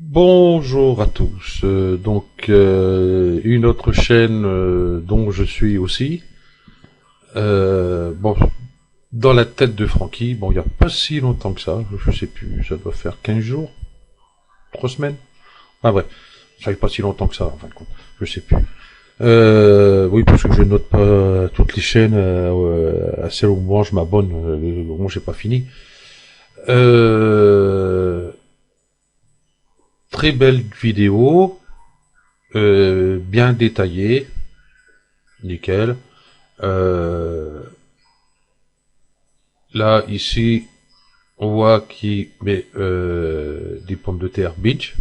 Bonjour à tous. Une autre chaîne dont je suis aussi. Bon, dans la tête de Francky. Bon, il n'y a pas si longtemps que ça. Je sais plus. Ça doit faire 15 jours, 3 semaines. Ah ouais, ça fait pas si longtemps que ça. En fin de compte, je sais plus. Oui, parce que je note pas toutes les chaînes à celles où moi je m'abonne. Bon, j'ai pas fini. Euh, Très belle vidéo. Bien détaillé, nickel. Euh, Là, ici, on voit qu'il met des pommes de terre Beach.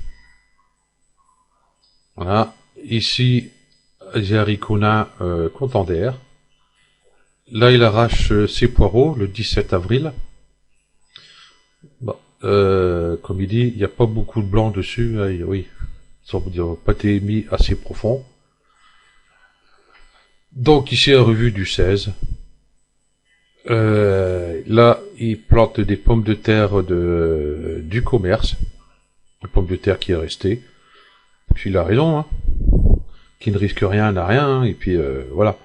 Voilà. Ici, des haricots nains Contender. Là, il arrache ses poireaux le 17 avril. Bon, comme il dit, il n'y a pas beaucoup de blanc dessus. Hein, oui, ça veut dire pas été mis assez profond. Donc ici, la revue du 16. Là, il plante des pommes de terre du commerce. Une pomme de terre qui est restée. Puis il a raison, hein. Qui ne risque rien n'a rien, hein. Et puis voilà.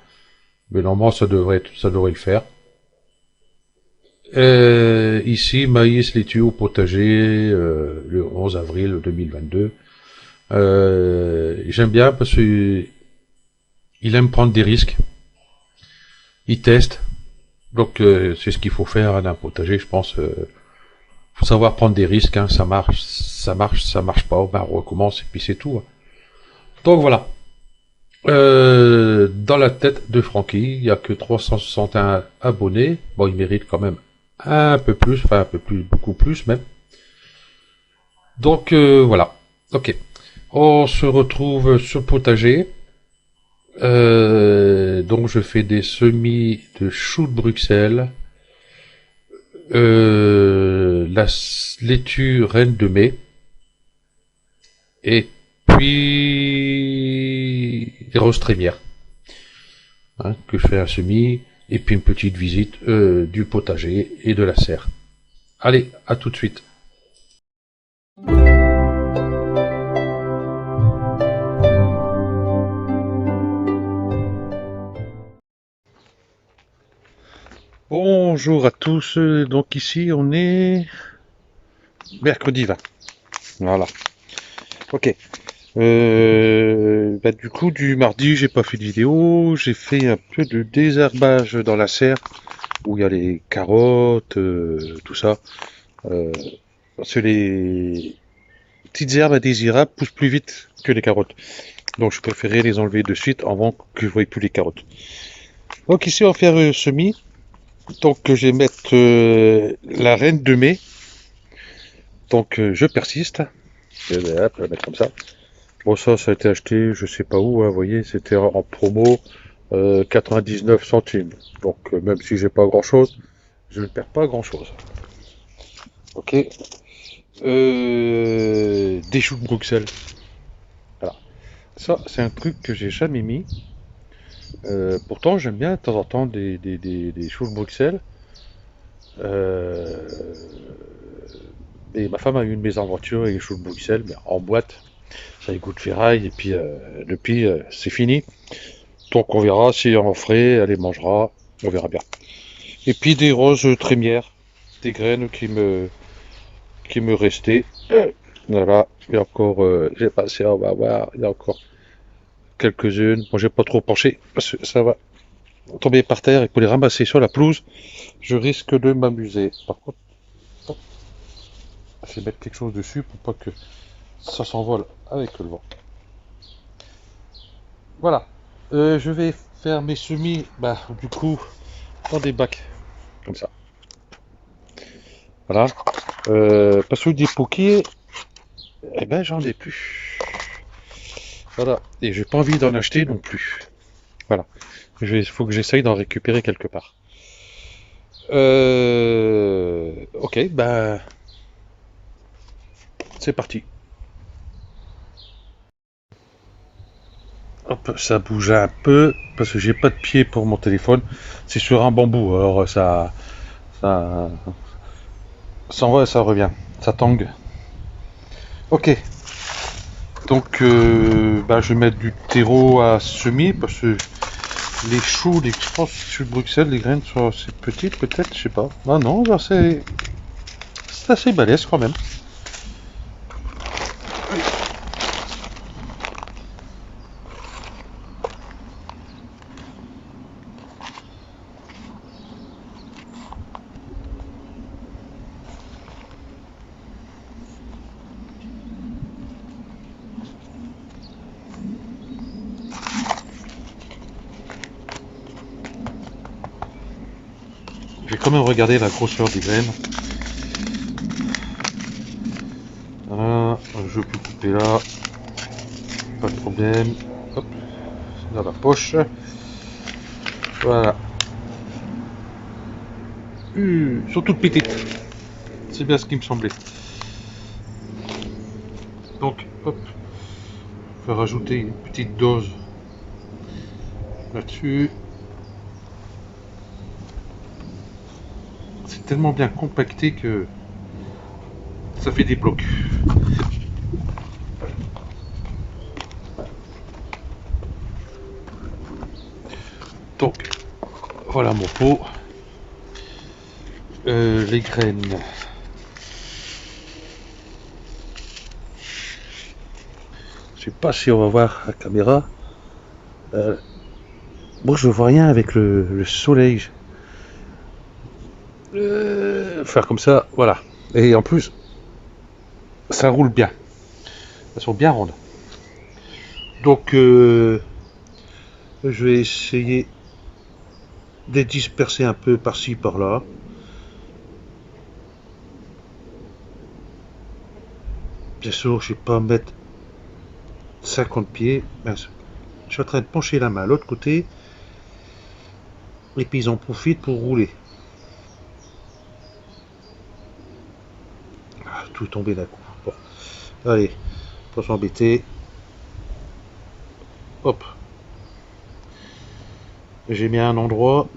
Mais normalement, ça devrait le faire. Ici, maïs laitue au potager, le 11 avril 2022. J'aime bien parce que il aime prendre des risques. Il teste. Donc c'est ce qu'il faut faire dans un potager, je pense. Faut savoir prendre des risques, hein. Ça marche pas, ben on recommence et puis c'est tout, hein. Donc voilà. Dans la tête de Francky, il n'y a que 361 abonnés. Bon, il mérite quand même un peu plus, enfin un peu plus, beaucoup plus même. Donc voilà. Ok. On se retrouve sur potager. Donc je fais des semis de choux de Bruxelles, la laitue reine de mai, et puis des roses trémières, hein, que je fais un semis, et puis une petite visite du potager et de la serre. Allez, à tout de suite. Bonjour à tous, donc ici on est mercredi 20. Voilà. Ok. Du coup, du mardi, j'ai pas fait de vidéo. J'ai fait un peu de désherbage dans la serre où il y a les carottes, tout ça. Euh, Parce que les petites herbes indésirables poussent plus vite que les carottes. Donc, je préférais les enlever de suite avant que je voie plus les carottes. Donc, ici, on va faire semis. Donc, je vais mettre la reine de mai. Donc, je persiste. Je vais hop, la mettre comme ça. Bon, ça a été acheté, je sais pas où, hein, vous voyez, c'était en promo, 99 centimes. Donc, même si j'ai pas grand chose, je ne perds pas grand chose. Ok. Des choux de Bruxelles. Voilà. Ça, c'est un truc que j'ai jamais mis. Pourtant, j'aime bien de temps en temps des choux de Bruxelles. Euh, et ma femme a eu une mésaventure avec les choux de Bruxelles, mais en boîte. Ça a goût de ferraille, et puis depuis, c'est fini. Donc on verra si on en ferait, elle les mangera, on verra bien. Et puis des roses trémières, des graines qui me restaient. Voilà, il y a encore, j'ai passé, on va voir, il y a encore quelques-unes. Bon, j'ai pas trop penché, parce que ça va tomber par terre et pour les ramasser sur la pelouse, je risque de m'amuser. Par contre, hop, je vais mettre quelque chose dessus pour pas que ça s'envole avec le vent. Voilà, je vais faire mes semis, du coup, dans des bacs, comme ça. Voilà. Parce que des pokés, eh ben j'en ai plus. Voilà. Et j'ai pas envie d'en acheter non plus. Voilà. Il faut que j'essaye d'en récupérer quelque part. Ok, c'est parti. Hop, ça bouge un peu parce que j'ai pas de pied pour mon téléphone. C'est sur un bambou, alors ça va et ça revient. Ça tangue. Ok. Donc bah, je vais mettre du terreau à semer parce que les choux, je pense sur Bruxelles, les graines sont assez petites peut-être, je sais pas. Ah non, bah, c'est assez balèze quand même. Je vais quand même regarder la grosseur des graines. Voilà, je peux couper là, pas de problème. Hop, dans la poche. Voilà. Ils sont toutes petites. C'est bien ce qui me semblait. Donc, hop, je vais rajouter une petite dose là-dessus. C'est tellement bien compacté que ça fait des blocs. Donc, voilà mon pot. Les graines. Je sais pas si on va voir la caméra. Moi je vois rien avec le soleil. Faire comme ça, voilà. Et en plus, ça roule bien. Elles sont bien rondes. Donc, je vais essayer de les disperser un peu par-ci, par-là. Bien sûr, je ne vais pas mettre 50 pieds. Je suis en train de pencher la main à l'autre côté. Et puis ils en profitent pour rouler. Ah, tout est tombé d'un coup. Bon. Allez, pas s'embêter. Hop. J'ai mis à un endroit.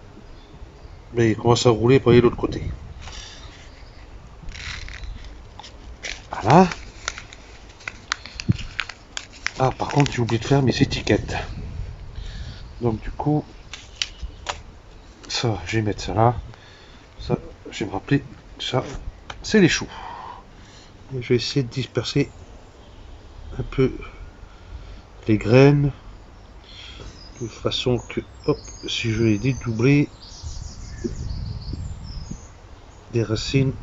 Mais il commence à rouler pour aller de l'autre côté. Voilà. Ah, par contre, j'ai oublié de faire mes étiquettes. Donc, du coup, ça, je vais mettre ça là. Ça, je vais me rappeler. Ça, c'est les choux. Et je vais essayer de disperser un peu les graines. De façon que, hop, si je les dédoubler, les racines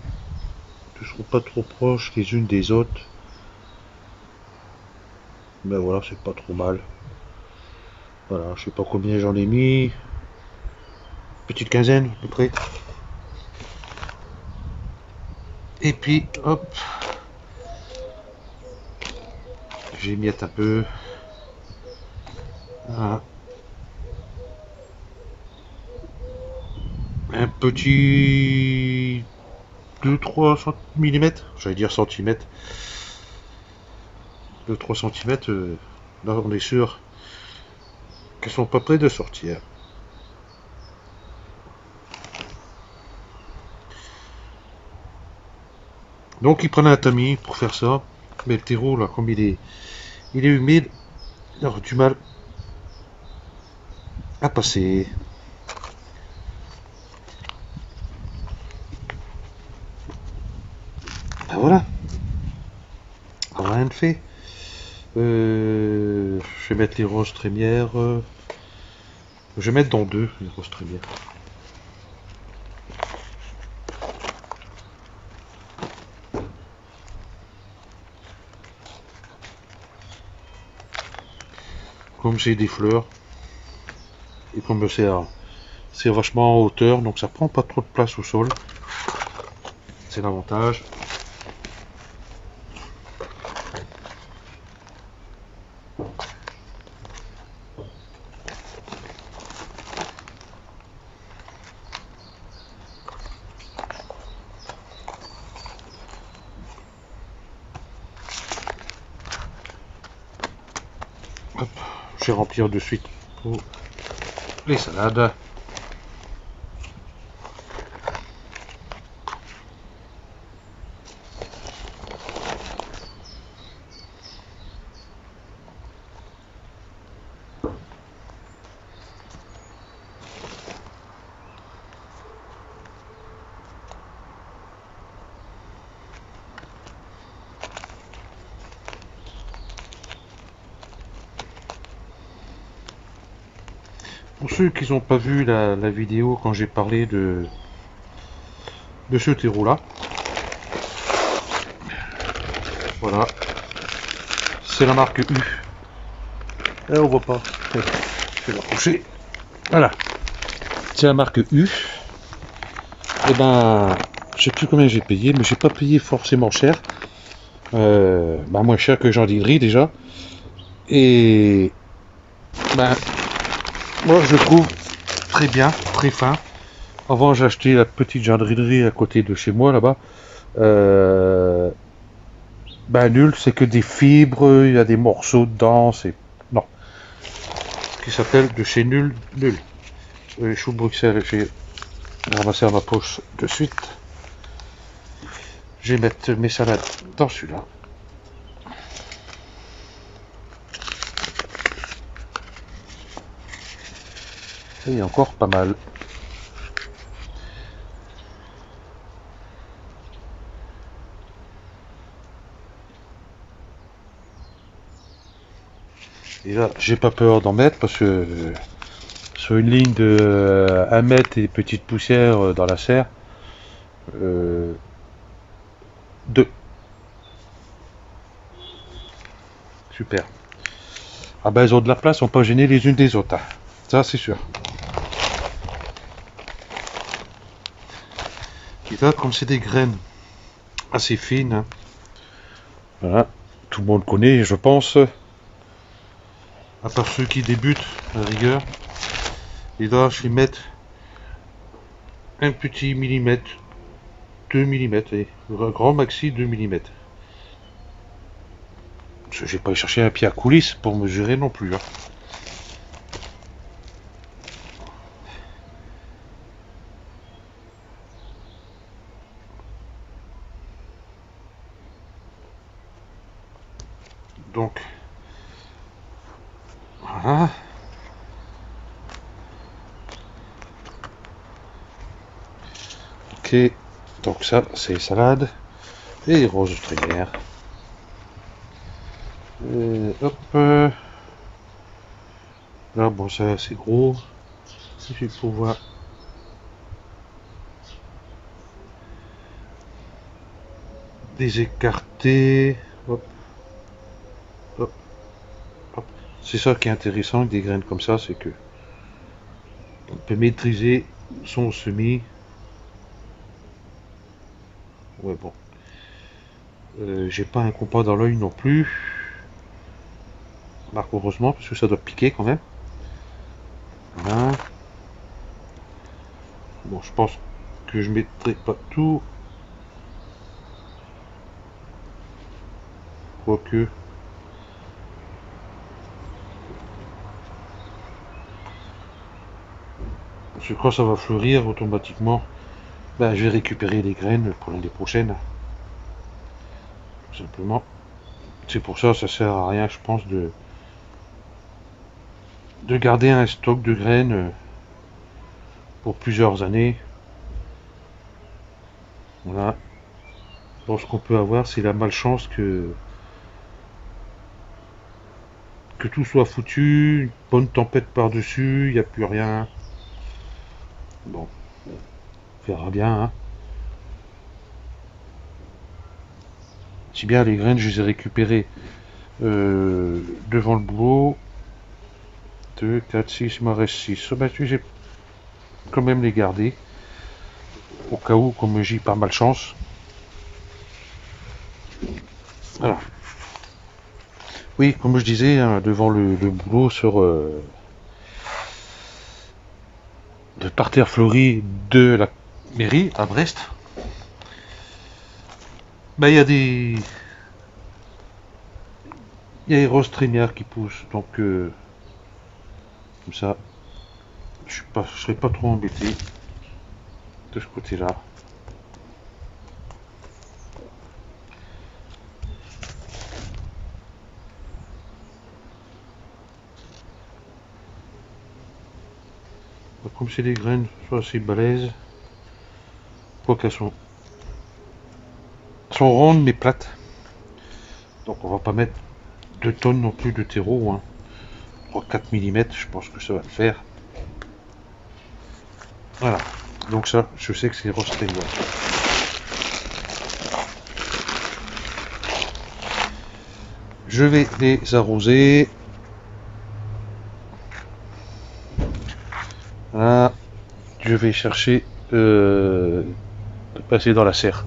ne seront pas trop proches les unes des autres. Ben voilà, c'est pas trop mal. Voilà, je sais pas combien j'en ai mis. Petite quinzaine à peu près. Et puis, hop, j'émiette un peu. Voilà. Un petit 2-3 mm, j'allais dire centimètres. 2-3 cm, là on est sûr qu'elles sont pas près de sortir. Donc ils prennent un tamis pour faire ça. Mais le terreau là, comme il est humide, il a du mal à passer. Ben voilà, rien de fait. Je vais mettre les roses trémières. Je vais mettre dans deux les roses trémières. Comme j'ai des fleurs et comme c'est vachement en hauteur, donc ça prend pas trop de place au sol. C'est l'avantage. Hop, je vais remplir de suite pour les salades. Pour ceux qui n'ont pas vu la vidéo quand j'ai parlé de ce terreau là, voilà, c'est la marque U. Et on voit pas, je vais l'approcher. Voilà, c'est la marque U. Et ben, je sais plus combien j'ai payé, mais j'ai pas payé forcément cher. Moins cher que jardinerie déjà. Et ben, moi je trouve très bien, très fin. Avant j'ai acheté la petite jardinerie à côté de chez moi là-bas. Nul, c'est que des fibres, il y a des morceaux dedans, c'est... Non. Qui s'appelle de chez Nul, Nul. Les choux Bruxelles, j'ai ramassé à ma poche de suite. Je vais mettre mes salades dans celui-là. Et il y a encore pas mal. Et là, j'ai pas peur d'en mettre parce que sur une ligne de 1 mètre et petite poussière dans la serre, 2. Super. Ah ben, elles ont de la place, on peut pas gêner les unes des autres. Hein. Ça, c'est sûr. Et là, comme c'est des graines assez fines, hein, voilà, tout le monde connaît, je pense, à part ceux qui débutent, à la rigueur. Et là, je vais mettre un petit millimètre, 2 millimètres, et grand maxi 2 millimètres. Parce que j'ai pas cherché un pied à coulisse pour mesurer non plus. Hein. Donc, voilà. Ok, donc ça, c'est salade et roses trémières. Hop. Là, bon, ça, c'est gros. Je vais pouvoir les écarter. Hop. Hop. Hop. C'est ça qui est intéressant avec des graines comme ça, c'est que on peut maîtriser son semis. Ouais, bon. J'ai pas un compas dans l'œil non plus. Marc, heureusement, parce que ça doit piquer quand même. Voilà. Bon, je pense que je mettrai pas tout. Quoique. Parce que quand ça va fleurir automatiquement, je vais récupérer les graines pour l'année prochaine. Tout simplement. C'est pour ça, ça sert à rien, je pense, de garder un stock de graines pour plusieurs années. Voilà. Bon, ce qu'on peut avoir, c'est la malchance que tout soit foutu, une bonne tempête par-dessus, il n'y a plus rien. Bon, on verra bien. Hein. Si bien les graines, je les ai récupérées devant le boulot. 2, 4, 6, il m'en reste 6. J'ai quand même les garder. Au cas où, comme j'ai pas malchance. Voilà. Oui, comme je disais, hein, devant le boulot sur le parterre fleuri de la mairie à Brest, il y a des roses trémières qui poussent, donc comme ça, je serai pas trop embêté de ce côté-là. Comme c'est des graines, soit assez balèzes, quoi qu'elles sont rondes mais plates. Donc on va pas mettre 2 tonnes non plus de terreau. Hein. 3-4 mm, je pense que ça va le faire. Voilà. Donc ça, je sais que c'est Rostrello. Je vais les arroser. Voilà. Je vais chercher de passer dans la serre.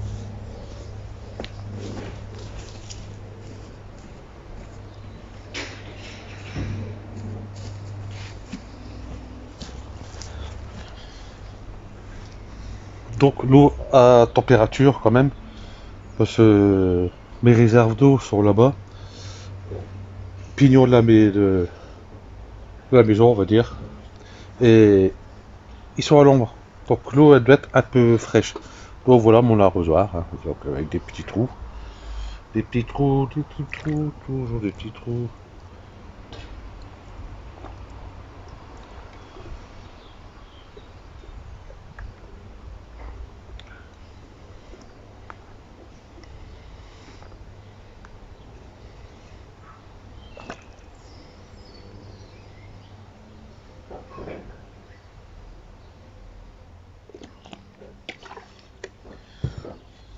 Donc l'eau à température quand même, parce que mes réserves d'eau sont là-bas. Pignon de la maison, on va dire. Et ils sont à l'ombre. Donc l'eau elle doit être un peu fraîche. Donc voilà mon arrosoir, hein. Donc avec des petits trous. Des petits trous, toujours des petits trous.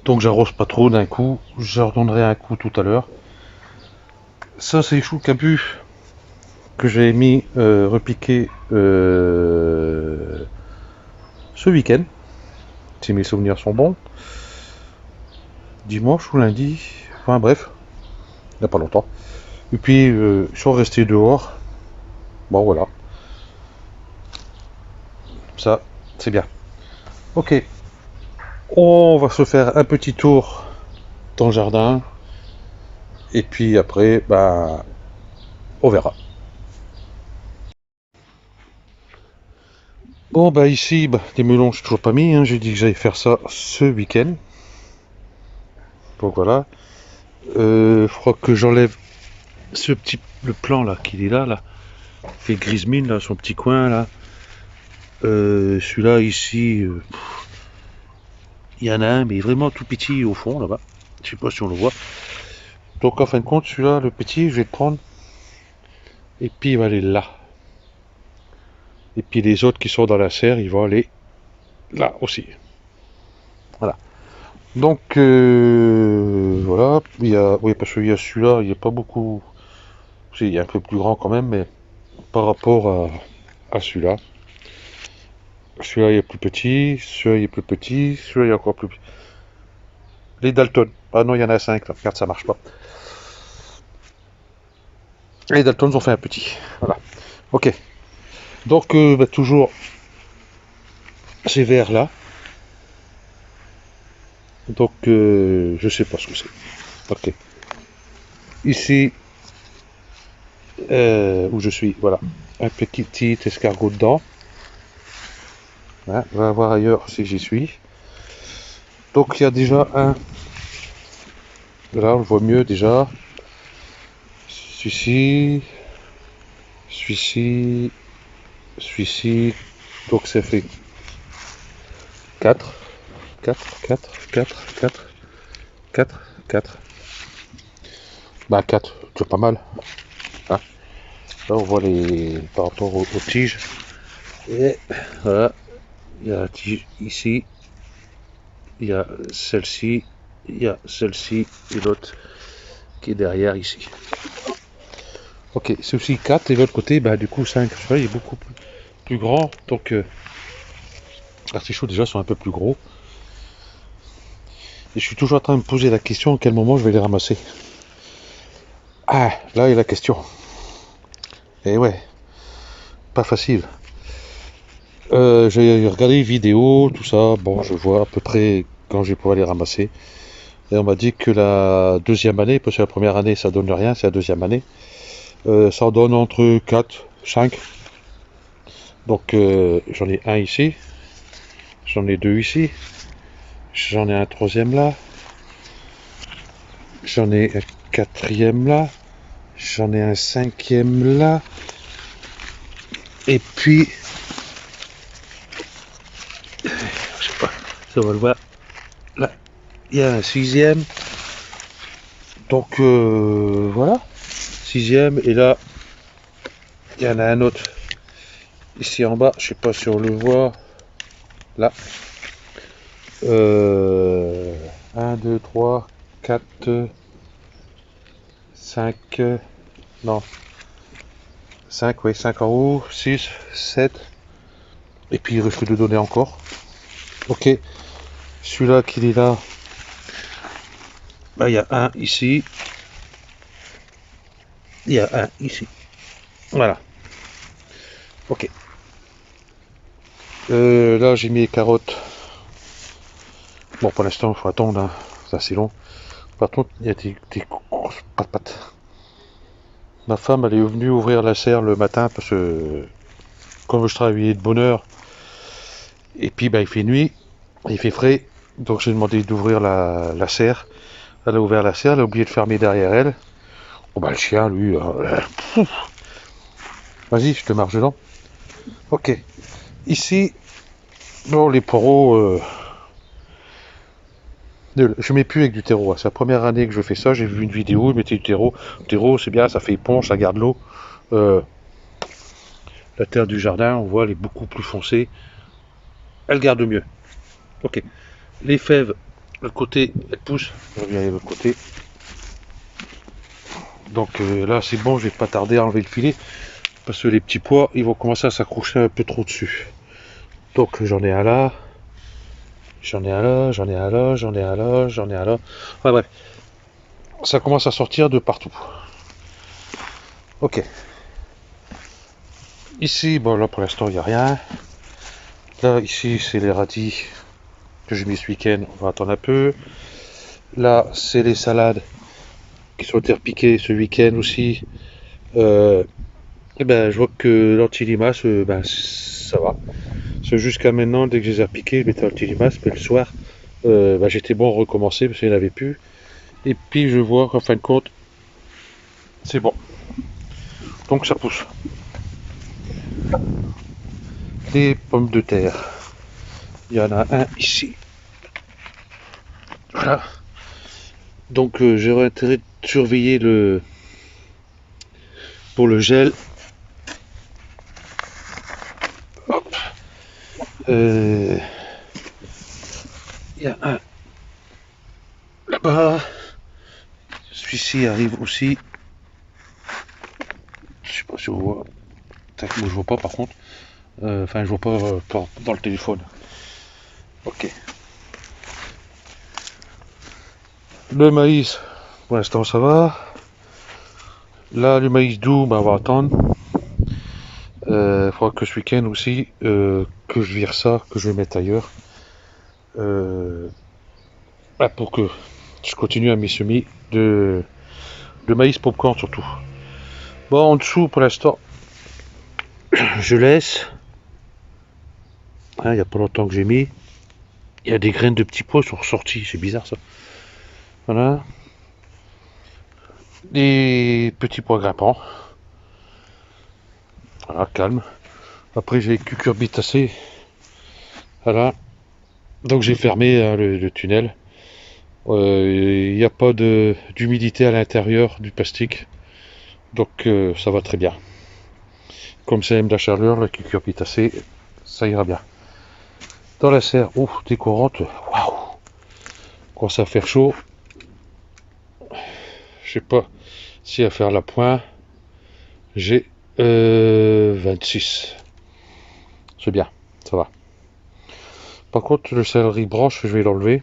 Donc j'arrose pas trop d'un coup, je redonnerai un coup tout à l'heure. Ça c'est chou cabu que j'ai mis repiqué ce week-end, si mes souvenirs sont bons. Dimanche ou lundi, enfin bref, il n'y a pas longtemps. Et puis ils sont restés dehors. Bon voilà, ça c'est bien. Ok, on va se faire un petit tour dans le jardin. Et puis après, bah, on verra. Bon, bah ici, bah, les melons, je suis toujours pas mis. Hein. J'ai dit que j'allais faire ça ce week-end. Donc voilà. Je crois que j'enlève le plan là, qu'il est là. Fait grise mine, là, son petit coin, là. Celui-là, ici, il y en a un, mais vraiment tout petit au fond, là-bas. Je sais pas si on le voit. Donc en fin de compte, celui-là, le petit, je vais le prendre. Et puis il va aller là. Et puis les autres qui sont dans la serre, ils vont aller là aussi. Voilà. Donc voilà, oui parce qu'il y a celui-là, il n'y a pas beaucoup, si, il est un peu plus grand quand même, mais par rapport à celui-là, celui-là il est plus petit, celui-là il est plus petit, celui-là il est encore plus petit. Les Dalton, ah non il y en a 5 là, regarde ça marche pas. Les Dalton ont fait un petit, voilà. Ok, donc bah, toujours ces verres là, donc je sais pas ce que c'est. Ok, ici où je suis, voilà, un petit escargot dedans. Hein, on va voir ailleurs si j'y suis. Donc il y a déjà un. Là on le voit mieux déjà. Celui-ci. Celui-ci. Celui-ci. Donc ça fait 4. 4, 4, 4, 4, 4, 4. Bah 4, c'est pas mal. Hein, là on voit les par rapport aux tiges. Et voilà. Il y a la tige ici. Il y a celle-ci. Il y a celle-ci et l'autre qui est derrière ici. Ok, c'est aussi 4 et l'autre côté, bah du coup 5. Celui-là il est beaucoup plus grand, donc l'artichaut déjà sont un peu plus gros. Et je suis toujours en train de me poser la question à quel moment je vais les ramasser. Ah, là est la question. Et ouais, pas facile. J'ai regardé les vidéos, tout ça, bon je vois à peu près quand je vais pouvoir les ramasser. Et on m'a dit que la deuxième année, parce que la première année ça donne rien, c'est la deuxième année, ça en donne entre 4, 5. Donc j'en ai un ici, j'en ai deux ici, j'en ai un troisième là, j'en ai un quatrième là, j'en ai un cinquième là, et puis, je sais pas, ça va le voir, là, il y a un sixième, donc voilà, sixième, et là, il y en a un autre, ici en bas, je sais pas si on le voit, là. 1, 2, 3, 4, 5, non, 5, oui, 5 en haut, 6, 7, et puis il risque de donner encore. Ok, celui-là qu'il est là, il y a un ici, il y a un ici, voilà, ok. Là j'ai mis les carottes, bon pour l'instant il faut attendre, hein. C'est assez long. Par contre il y a des grosses pattes. Ma femme elle est venue ouvrir la serre le matin parce que comme je travaillais de bonne heure, et puis il fait nuit, il fait frais, donc j'ai demandé d'ouvrir la serre. Elle a ouvert la serre, elle a oublié de fermer derrière elle. Oh le chien lui, vas-y je te marche dedans. Ok, ici, bon les poireaux, je mets plus avec du terreau, hein. C'est la première année que je fais ça, j'ai vu une vidéo, ils mettaient du terreau. Le terreau c'est bien, ça fait éponge, ça garde l'eau. La terre du jardin, on voit, elle est beaucoup plus foncée, elle garde mieux. Ok, les fèves, le côté, elles poussent, je reviens de l'autre côté. Donc là c'est bon, je vais pas tarder à enlever le filet, parce que les petits pois, ils vont commencer à s'accrocher un peu trop dessus. Donc j'en ai un là, j'en ai un là, j'en ai un là, j'en ai un là, j'en ai un là. Ouais, bref, ça commence à sortir de partout. Ok. Ici, bon là pour l'instant il n'y a rien. Là, ici c'est les radis que j'ai mis ce week-end, on va attendre un peu. Là, c'est les salades qui sont été repiquées ce week-end aussi. Et ben, je vois que l'antilimace, ça va. C'est jusqu'à maintenant, dès que je les ai repiquées, je mettais l'antilimace, mais le soir, j'étais bon à recommencer parce qu'il n'y en avait plus. Et puis je vois qu'en fin de compte, c'est bon. Donc ça pousse. Les pommes de terre. Il y en a un ici. Voilà. Donc j'aurais intérêt de surveiller pour le gel. Hop. Il y a un là-bas. Celui-ci arrive aussi. Je sais pas si on voit. Moi je vois pas par contre. Enfin je vois pas dans le téléphone. Ok. Le maïs, pour l'instant ça va. Là le maïs doux, on va attendre. Il faudra que ce week-end aussi, que je vire ça, que je le mette ailleurs. Pour que je continue à mes semis de maïs popcorn surtout. Bon, en dessous pour l'instant, je laisse. Il n'y a pas longtemps que j'ai mis. Il y a des graines de petits pois qui sont ressorties, c'est bizarre ça. Voilà. Des petits pois grimpants. Voilà, calme. Après j'ai les cucurbitacées. Voilà. Donc j'ai fermé le tunnel. Il n'y a pas d'humidité à l'intérieur du plastique. Donc ça va très bien. Comme ça aime la chaleur, la cucurbitacée, ça ira bien. Dans la serre, décorante, waouh, quand ça va faire chaud, je sais pas si à faire la pointe, j'ai 26. C'est bien, ça va. Par contre, le céleri branche, je vais l'enlever.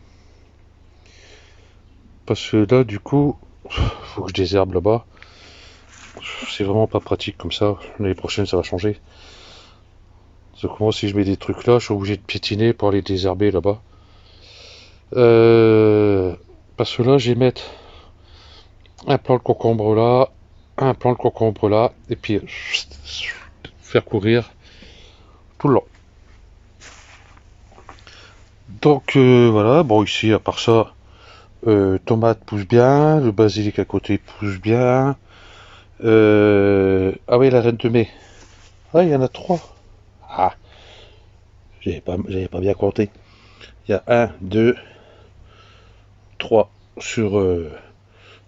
Parce que là, du coup, faut que je désherbe là-bas. C'est vraiment pas pratique comme ça. L'année prochaine, ça va changer. C'est comment si je mets des trucs là, je suis obligé de piétiner pour aller désherber là-bas. Parce que là, je vais mettre un plant de concombre là, un plant de concombre là, et puis faire courir tout le long. Donc voilà, bon ici à part ça, tomate pousse bien, le basilic à côté pousse bien. Ah oui, la reine de mai. Ah, il y en a trois. Ah, j'avais pas bien compté. Il y a un, deux, trois sur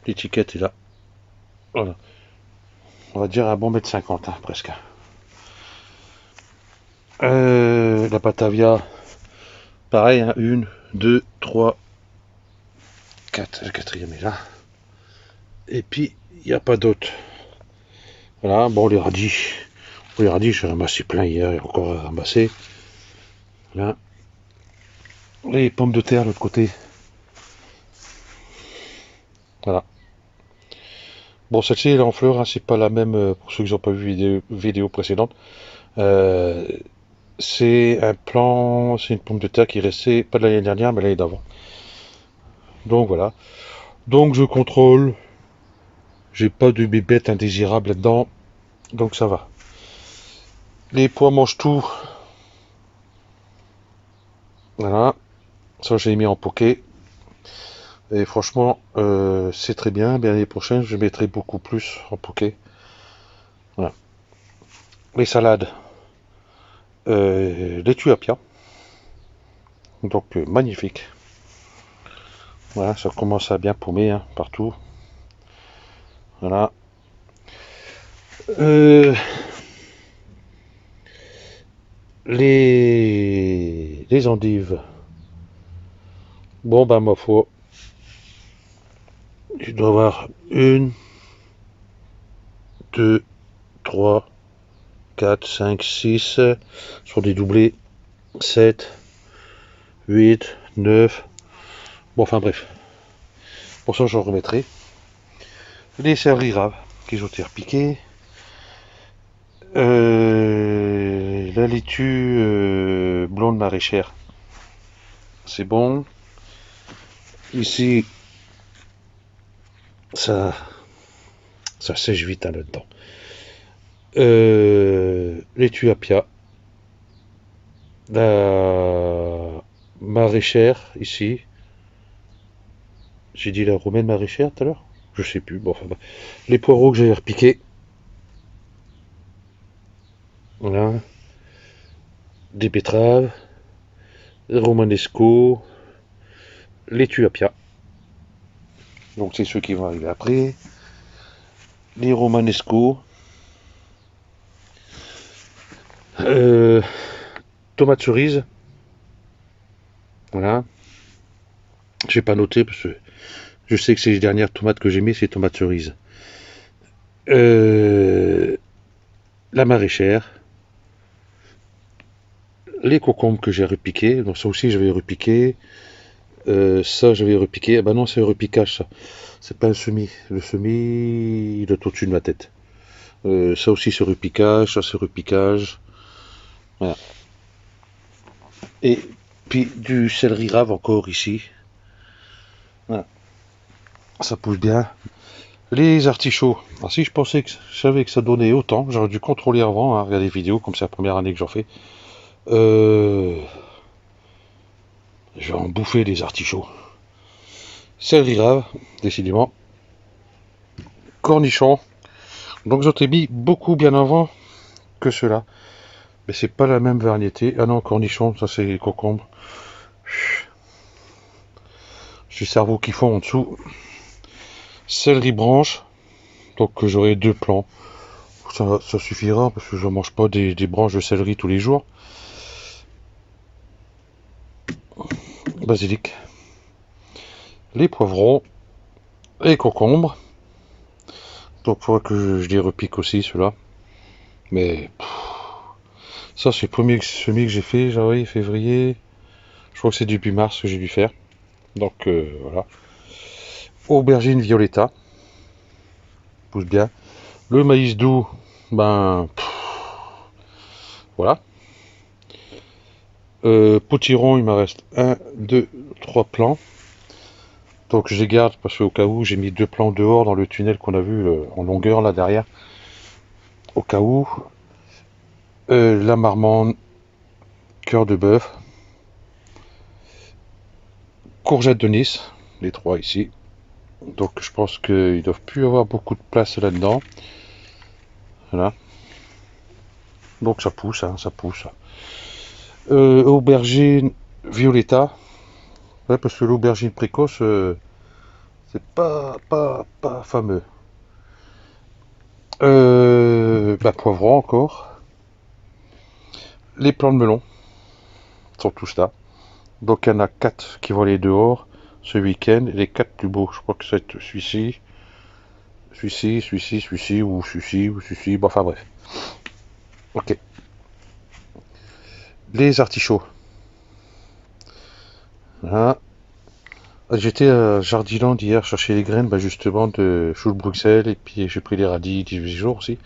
l'étiquette est là. Voilà. On va dire un bon mètre 50, hein, presque. La Batavia, Pareil, hein, 1, 2, 3, 4. Le quatrième est là. Et puis, il n'y a pas d'autre. Voilà, bon, les radis. Les radis, j'ai ramassé plein hier, il y a encore à ramasser. Là. Les pommes de terre de l'autre côté. Voilà. Bon, celle-ci, elle est en fleurs, hein, c'est pas la même, pour ceux qui n'ont pas vu vidéo précédente. Euh, c'est un plan, c'est une pomme de terre qui restait, pas de l'année dernière, mais l'année d'avant. Donc voilà. Donc je contrôle. J'ai pas de bébête indésirable là-dedans. Donc ça va. Les pois mangent tout. Voilà. Ça, j'ai mis en poké. Et franchement, c'est très bien. Mais l'année prochaine, je mettrai beaucoup plus en poké. Voilà. Les salades. Laitue à pia. Donc magnifique. Voilà, ça commence à bien paumer hein, partout. Voilà. Euh, les endives. Bon, bah, ma foi, je dois avoir 1, 2, 3, 4, 5, 6, sur des doublés, 7, 8, 9. Bon, enfin bref. Pour ça, j'en remettrai. Les céleris raves qui ont été repiqués. La laitue blonde maraîchère. C'est bon. Ici, ça sèche vite hein, là-dedans. Laitue apia. La maraîchère, ici. J'ai dit la romaine maraîchère tout à l'heure. Je sais plus. Bon, enfin, bah. Les poireaux que j'ai repiqués. Voilà. Des betteraves. Romanesco. Laitue apia. Donc c'est ceux qui vont arriver après. Les romanesco. Tomates cerises. Voilà. J'ai pas noté parce que je sais que c'est les dernières tomates que j'ai mis, c'est tomates cerises. La maraîchère. Les concombres que j'ai repiqués. Donc ça aussi, je vais repiquer. Ça, je vais repiquer. Ah bah non, c'est un repiquage, ça. C'est pas un semis. Le semis, il est au-dessus de ma tête. Ça aussi, c'est repiquage. Ça, c'est repiquage. Voilà. Et puis, du céleri rave encore ici. Voilà. Ça pousse bien. Les artichauts. Alors, si je pensais que je savais que ça donnait autant, j'aurais dû contrôler avant, hein, regarder les vidéos, comme c'est la première année que j'en fais. Je vais en bouffer les artichauts. Céleri rave, décidément. Cornichons. Donc j'en ai mis beaucoup bien avant que cela. Mais c'est pas la même variété. Ah non, cornichons, ça c'est concombre. J'ai le cerveau qui fond en dessous. Céleri branche. Donc j'aurai 2 plants. Ça suffira parce que je mange pas des branches de céleri tous les jours. Basilic. Les poivrons. Les concombres. Donc il faudra que je les repique aussi ceux-là. Mais ça c'est le premier semis que j'ai fait, janvier, février. Je crois que c'est depuis mars que j'ai dû faire. Donc voilà. Aubergine violetta. Pousse bien. Le maïs doux, ben voilà. Potiron, il me reste 1, 2, 3 plants. Donc je les garde parce qu'au cas où j'ai mis 2 plants dehors dans le tunnel qu'on a vu en longueur là derrière. Au cas où. La marmande, cœur de bœuf, courgette de Nice, les 3 ici. Donc je pense qu'ils doivent plus avoir beaucoup de place là-dedans. Voilà. Donc ça pousse, hein, ça pousse. Aubergine violetta. Ouais, parce que l'aubergine précoce, c'est pas fameux. Poivron encore. Les plants de melon sont tous là. Donc il y en a 4 qui vont aller dehors ce week-end. Les 4 plus beaux, je crois que c'est celui-ci, celui-ci, ou celui-ci. Bon, enfin bref. Ok. Les artichauts. Hein. J'étais à Jardiland hier chercher les graines bah, justement de chou de Bruxelles et puis j'ai pris les radis 18 jours aussi.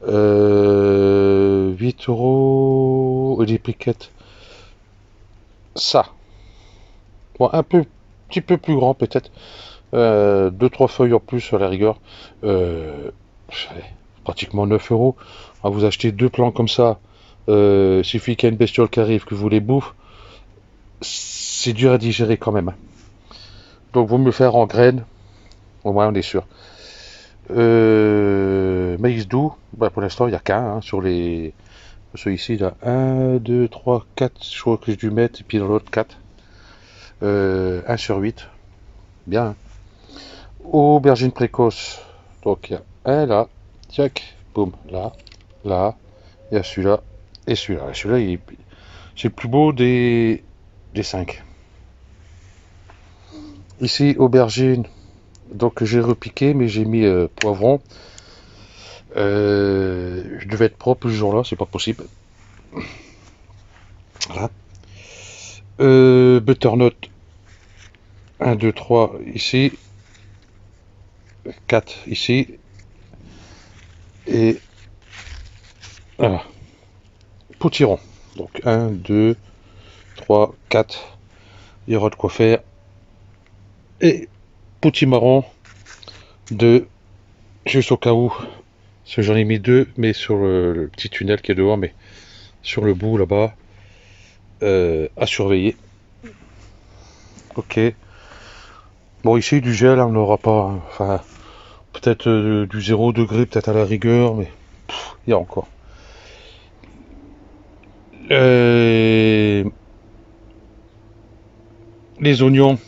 8 euros et des piquettes. Ça. Bon, petit peu plus grand peut-être. 2-3 feuilles en plus à la rigueur. Allez, pratiquement 9 euros. Ah, vous achetez 2 plants comme ça. Suffit qu'il y ait une bestiole qui arrive, que vous les bouffez. C'est dur à digérer quand même. Donc vous me le faire en graines. Au moins on est sûr. Maïs doux, bah, pour l'instant il n'y a qu'un sur les. Ceux ici, il y a 1, 2, 3, 4. Je crois que j'ai dû mettre, et puis dans l'autre 4. 1 sur 8. Bien. Aubergine précoce. Donc il y a un là. Tac. Boum. Là. Là. Il y a celui-là. Et celui-là. Celui-là, c'est le plus beau des 5. Ici, aubergine. Donc j'ai repiqué, mais j'ai mis poivron. Je devais être propre ce jour-là, c'est pas possible. Voilà. Butternut. 1, 2, 3 ici. 4 ici. Et voilà. Potiron. Donc 1, 2, 3, 4. Il y aura de quoi faire. Et potimarron de juste au cas où. Parce que j'en ai mis 2, mais sur le petit tunnel qui est dehors, mais sur le bout là-bas. À surveiller. Ok. Bon, ici, du gel, on n'aura pas. Hein. Enfin, peut-être du 0 degré, peut-être à la rigueur, mais il y a encore. Les oignons,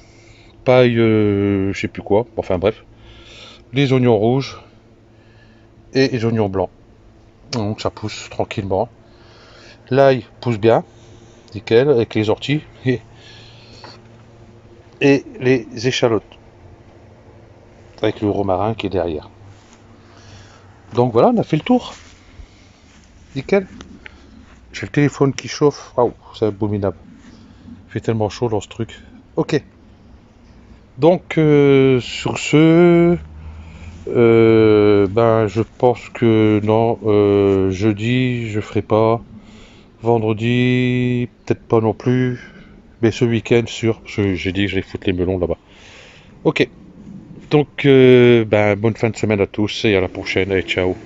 paille, je sais plus quoi. Enfin bref. Les oignons rouges et les oignons blancs. Donc ça pousse tranquillement. L'ail pousse bien, nickel, avec les orties. Et les échalotes, avec le romarin qui est derrière. Donc voilà, on a fait le tour. Nickel. J'ai le téléphone qui chauffe. Waouh, c'est abominable. Il fait tellement chaud dans ce truc. Ok. Donc sur ce, ben je pense que non. Jeudi, je ferai pas. Vendredi, peut-être pas non plus. Mais ce week-end, sûr. Parce que j'ai dit que j'allais foutre les melons là-bas. Ok. Donc, ben, bonne fin de semaine à tous et à la prochaine. Et ciao.